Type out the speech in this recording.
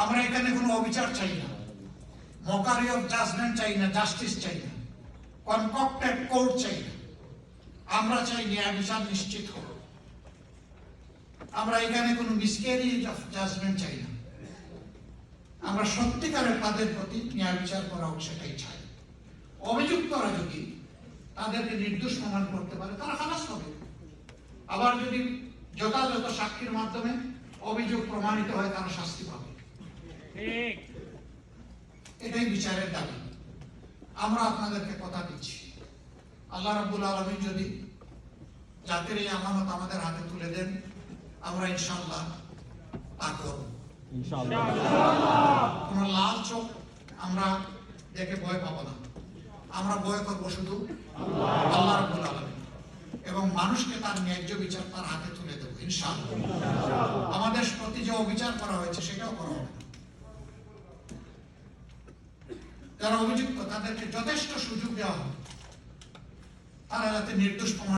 আমরা এখানে কোনো অবিচার চাই না, মকারি অফ জাজমেন্ট চাই না, জাস্টিস চাই না, কনকক্টেড কোর্ট চাই না। আমরা চাই ন্যায় বিচার নিশ্চিত হোক। আমরা এখানে কোনো মিসক্যারেজ অফ জাজমেন্ট চাই না। আমরা সত্যিকারের তাদের প্রতি ন্যায় বিচার করা হোক, সেটাই চাই। অভিযুক্তরা যদি তাদেরকে নির্দোষ প্রমাণ করতে পারে, তারা খালাস হবে। আবার যদি যথাযথ সাক্ষীর মাধ্যমে অভিযোগ প্রমাণিত হয়, তারা শাস্তি পাবে। এটাই বিচারের দাবি। আমরা আপনাদেরকে কথা দিচ্ছি, আল্লাহ রাব্বুল আলামিন যদি জাতির এই আমানত আমাদের হাতে তুলে দেন, আমরা ইনশাআল্লাহ তা করব। কোনো লাল চোখ আমরা দেখে ভয় পাবো না। আমরা ভয় করবো শুধু আল্লাহ রাব্বুল আলামিন, এবং মানুষকে তার ন্যায্য বিচার তার হাতে তুলে দেবো ইনশাআল্লাহ। আমাদের প্রতি যে অবিচার করা হয়েছে সেটাও করা হবে। যারা অভিযুক্ত তাদেরকে যথেষ্ট সুযোগ দেওয়া হবে, তারা যাতে নির্দোষ প্রমাণ